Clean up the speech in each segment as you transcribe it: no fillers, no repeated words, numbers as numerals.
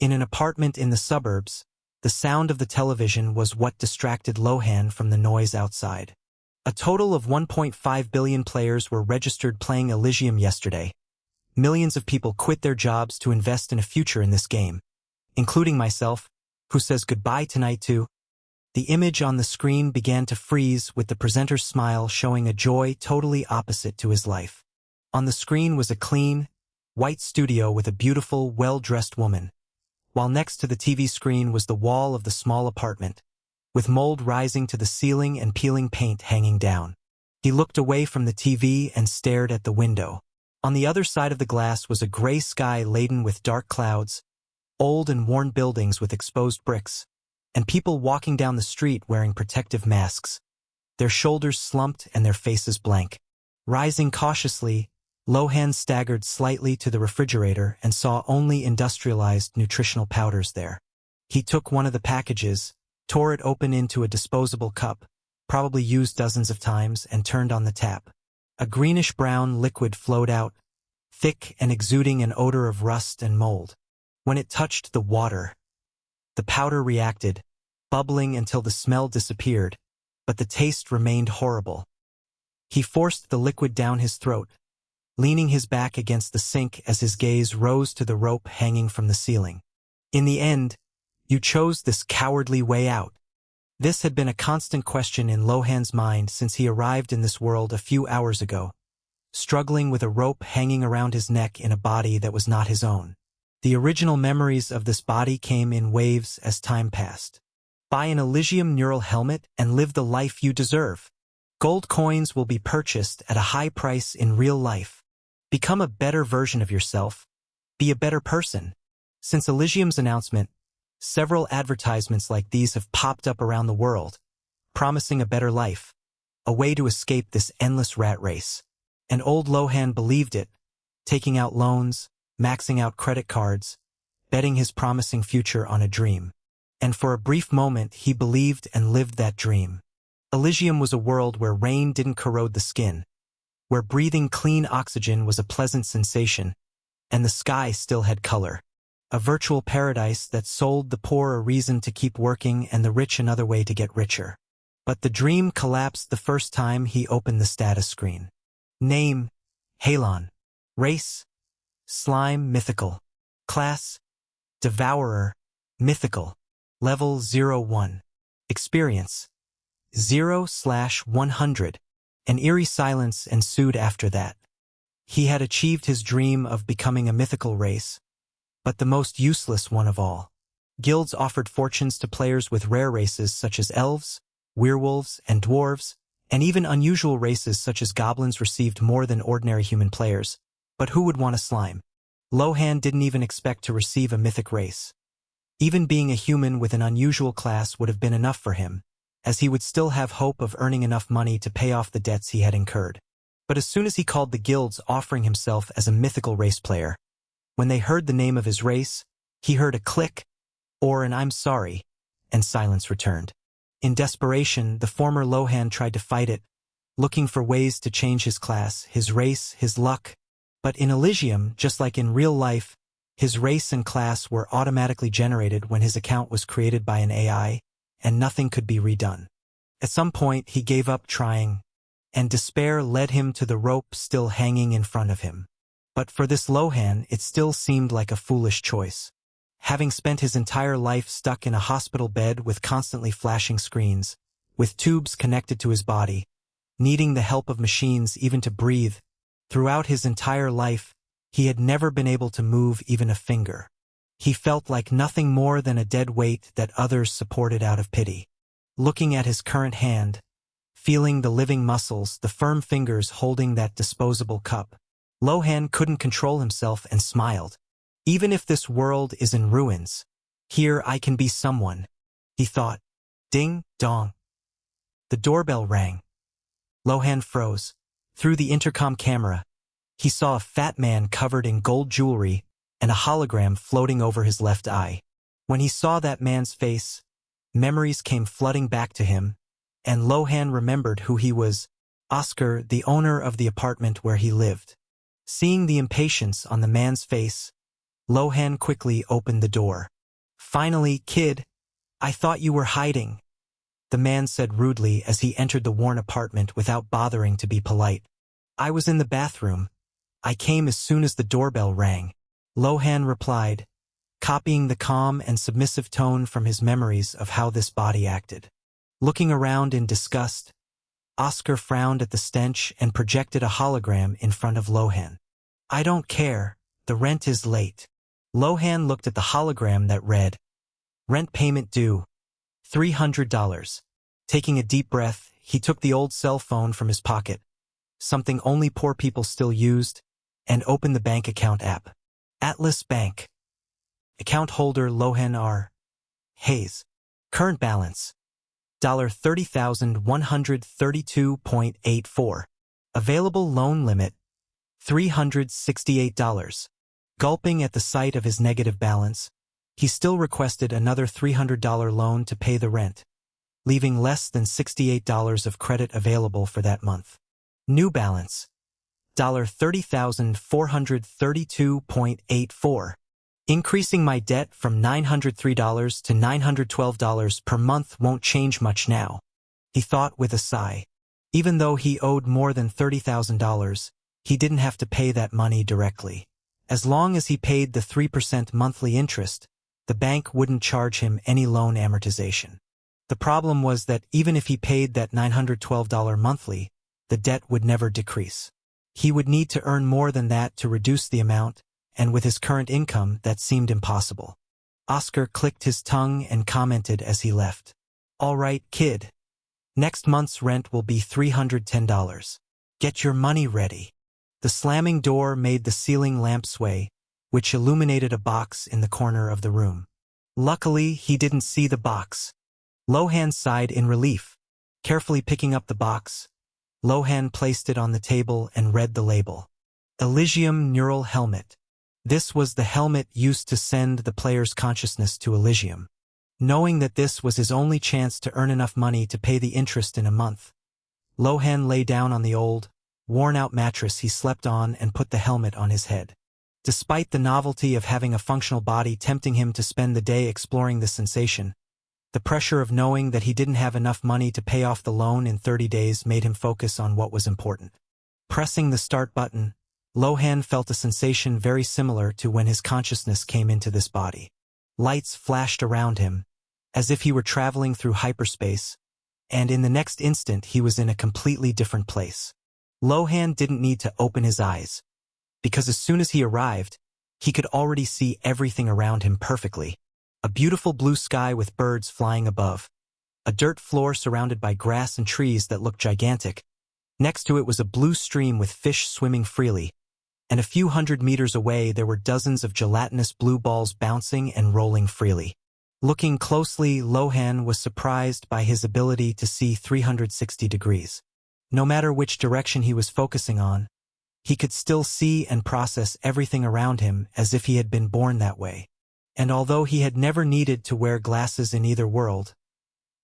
In an apartment in the suburbs, the sound of the television was what distracted Lohan from the noise outside. A total of 1.5 billion players were registered playing Elysium yesterday. Millions of people quit their jobs to invest in a future in this game, including myself, who says goodbye tonight to. The image on the screen began to freeze with the presenter's smile showing a joy totally opposite to his life. On the screen was a clean, white studio with a beautiful, well-dressed woman, while next to the TV screen was the wall of the small apartment, with mold rising to the ceiling and peeling paint hanging down. He looked away from the TV and stared at the window. On the other side of the glass was a gray sky laden with dark clouds, old and worn buildings with exposed bricks, and people walking down the street wearing protective masks, their shoulders slumped and their faces blank. Rising cautiously, Lohan staggered slightly to the refrigerator and saw only industrialized nutritional powders there. He took one of the packages, tore it open into a disposable cup, probably used dozens of times, and turned on the tap. A greenish-brown liquid flowed out, thick and exuding an odor of rust and mold. When it touched the water, the powder reacted, bubbling until the smell disappeared, but the taste remained horrible. He forced the liquid down his throat, leaning his back against the sink as his gaze rose to the rope hanging from the ceiling. In the end, you chose this cowardly way out. This had been a constant question in Lohan's mind since he arrived in this world a few hours ago, struggling with a rope hanging around his neck in a body that was not his own. The original memories of this body came in waves as time passed. Buy an Elysium neural helmet and live the life you deserve. Gold coins will be purchased at a high price in real life. Become a better version of yourself. Be a better person. Since Elysium's announcement, several advertisements like these have popped up around the world, promising a better life, a way to escape this endless rat race. And old Lohan believed it, taking out loans, maxing out credit cards, betting his promising future on a dream. And for a brief moment he believed and lived that dream. Elysium was a world where rain didn't corrode the skin, where breathing clean oxygen was a pleasant sensation, and the sky still had color. A virtual paradise that sold the poor a reason to keep working and the rich another way to get richer. But the dream collapsed the first time he opened the status screen. Name: Halon. Race: Slime Mythical. Class: Devourer Mythical. Level 01. Experience: 0/100. An eerie silence ensued after that. He had achieved his dream of becoming a mythical race, but the most useless one of all. Guilds offered fortunes to players with rare races such as elves, werewolves, and dwarves, and even unusual races such as goblins received more than ordinary human players. But who would want a slime? Lohan didn't even expect to receive a mythic race. Even being a human with an unusual class would have been enough for him, as he would still have hope of earning enough money to pay off the debts he had incurred. But as soon as he called the guilds offering himself as a mythical race player, when they heard the name of his race, he heard a click, or an "I'm sorry," and silence returned. In desperation, the former Lohan tried to fight it, looking for ways to change his class, his race, his luck. But in Elysium, just like in real life, his race and class were automatically generated when his account was created by an AI, and nothing could be redone. At some point, he gave up trying, and despair led him to the rope still hanging in front of him. But for this Lohan, it still seemed like a foolish choice. Having spent his entire life stuck in a hospital bed with constantly flashing screens, with tubes connected to his body, needing the help of machines even to breathe, throughout his entire life, he had never been able to move even a finger. He felt like nothing more than a dead weight that others supported out of pity. Looking at his current hand, feeling the living muscles, the firm fingers holding that disposable cup, Lohan couldn't control himself and smiled. Even if this world is in ruins, here I can be someone, he thought. Ding, dong. The doorbell rang. Lohan froze. Through the intercom camera, he saw a fat man covered in gold jewelry and a hologram floating over his left eye. When he saw that man's face, memories came flooding back to him, and Lohan remembered who he was, Oscar, the owner of the apartment where he lived. Seeing the impatience on the man's face, Lohan quickly opened the door. Finally, kid, I thought you were hiding, the man said rudely as he entered the worn apartment without bothering to be polite. I was in the bathroom. I came as soon as the doorbell rang, Lohan replied, copying the calm and submissive tone from his memories of how this body acted. Looking around in disgust, Oscar frowned at the stench and projected a hologram in front of Lohan. I don't care, the rent is late. Lohan looked at the hologram that read, rent payment due, $300. Taking a deep breath, he took the old cell phone from his pocket, something only poor people still used, and opened the bank account app. Atlas Bank. Account holder Lohan R. Hayes. Current balance, $30,132.84. Available loan limit, $368. Gulping at the sight of his negative balance, he still requested another $300 loan to pay the rent, leaving less than $68 of credit available for that month. New balance, $30,432.84. Increasing my debt from $903 to $912 per month won't change much now, he thought with a sigh. Even though he owed more than $30,000, he didn't have to pay that money directly. As long as he paid the 3% monthly interest, the bank wouldn't charge him any loan amortization. The problem was that even if he paid that $912 monthly, the debt would never decrease. He would need to earn more than that to reduce the amount, and with his current income, that seemed impossible. Oscar clicked his tongue and commented as he left. All right, kid. Next month's rent will be $310. Get your money ready. The slamming door made the ceiling lamp sway, which illuminated a box in the corner of the room. Luckily, he didn't see the box. Lohan sighed in relief. Carefully picking up the box, Lohan placed it on the table and read the label. Elysium Neural Helmet. This was the helmet used to send the player's consciousness to Elysium. Knowing that this was his only chance to earn enough money to pay the interest in a month, Lohan lay down on the old, worn-out mattress he slept on and put the helmet on his head. Despite the novelty of having a functional body tempting him to spend the day exploring this sensation, the pressure of knowing that he didn't have enough money to pay off the loan in 30 days made him focus on what was important. Pressing the start button, Lohan felt a sensation very similar to when his consciousness came into this body. Lights flashed around him, as if he were traveling through hyperspace, and in the next instant he was in a completely different place. Lohan didn't need to open his eyes, because as soon as he arrived, he could already see everything around him perfectly. A beautiful blue sky with birds flying above, a dirt floor surrounded by grass and trees that looked gigantic. Next to it was a blue stream with fish swimming freely, and a few hundred meters away there were dozens of gelatinous blue balls bouncing and rolling freely. Looking closely, Lohan was surprised by his ability to see 360 degrees. No matter which direction he was focusing on, he could still see and process everything around him as if he had been born that way. And although he had never needed to wear glasses in either world,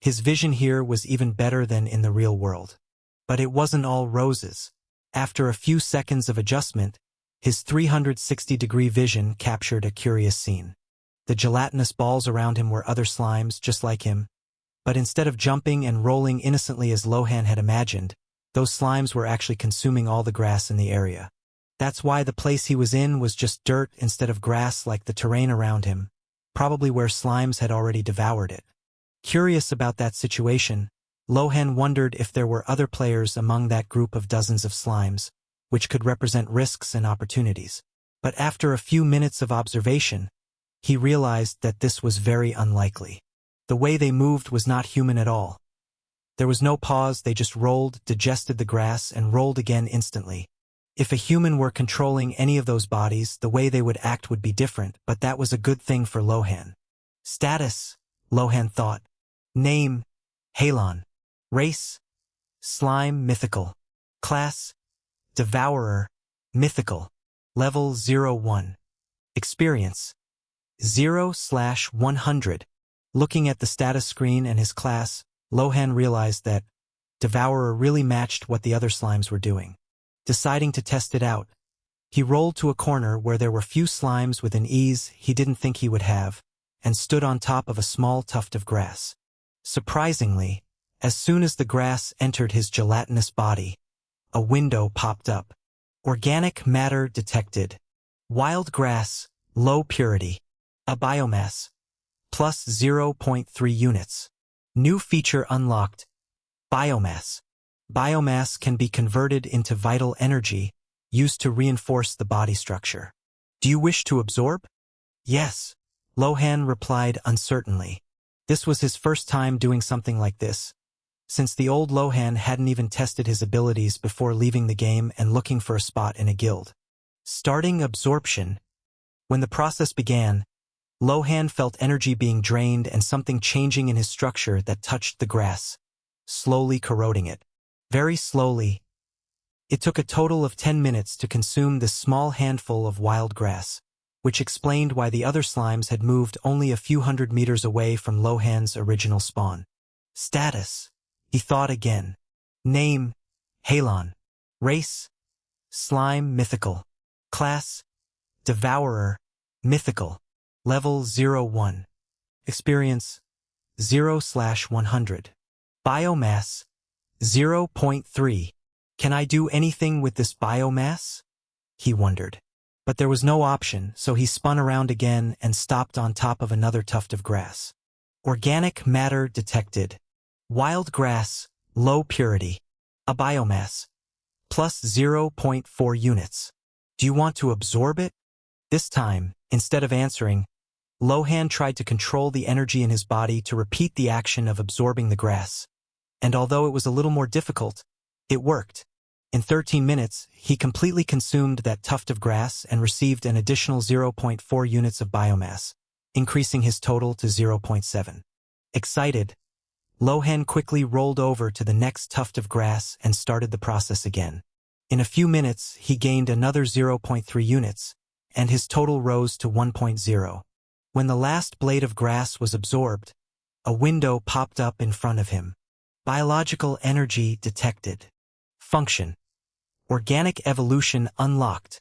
his vision here was even better than in the real world. But it wasn't all roses. After a few seconds of adjustment, his 360-degree vision captured a curious scene. The gelatinous balls around him were other slimes just like him, but instead of jumping and rolling innocently as Lohan had imagined, those slimes were actually consuming all the grass in the area. That's why the place he was in was just dirt instead of grass like the terrain around him, probably where slimes had already devoured it. Curious about that situation, Lohan wondered if there were other players among that group of dozens of slimes, which could represent risks and opportunities. But after a few minutes of observation, he realized that this was very unlikely. The way they moved was not human at all. There was no pause, they just rolled, digested the grass, and rolled again instantly. If a human were controlling any of those bodies, the way they would act would be different, but that was a good thing for Lohan. Status, Lohan thought. Name, Halon. Race, Slime Mythical. Class, Devourer, Mythical. Level 01. Experience, 0/100. Looking at the status screen and his class, Lohan realized that Devourer really matched what the other slimes were doing. Deciding to test it out, he rolled to a corner where there were few slimes with an ease he didn't think he would have, and stood on top of a small tuft of grass. Surprisingly, as soon as the grass entered his gelatinous body, a window popped up. Organic matter detected. Wild grass, low purity. A biomass. Plus 0.3 units. New feature unlocked. Biomass. Biomass can be converted into vital energy, used to reinforce the body structure. Do you wish to absorb? Yes, Lohan replied uncertainly. This was his first time doing something like this, since the old Lohan hadn't even tested his abilities before leaving the game and looking for a spot in a guild. Starting absorption. When the process began, Lohan felt energy being drained and something changing in his structure that touched the grass, slowly corroding it. Very slowly. It took a total of 10 minutes to consume this small handful of wild grass, which explained why the other slimes had moved only a few hundred meters away from Lohan's original spawn. Status. He thought again. Name, Halon. Race, slime mythical. Class, Devourer, mythical. Level 01. Experience, 0/100. Biomass, 0.3. Can I do anything with this biomass? He wondered. But there was no option, so he spun around again and stopped on top of another tuft of grass. Organic matter detected. Wild grass, low purity. A biomass. Plus 0.4 units. Do you want to absorb it? This time, instead of answering, Lohan tried to control the energy in his body to repeat the action of absorbing the grass. And although it was a little more difficult, it worked. In 13 minutes, he completely consumed that tuft of grass and received an additional 0.4 units of biomass, increasing his total to 0.7. Excited, Lohan quickly rolled over to the next tuft of grass and started the process again. In a few minutes, he gained another 0.3 units, and his total rose to 1.0. When the last blade of grass was absorbed, a window popped up in front of him. Biological energy detected. Function. Organic evolution unlocked.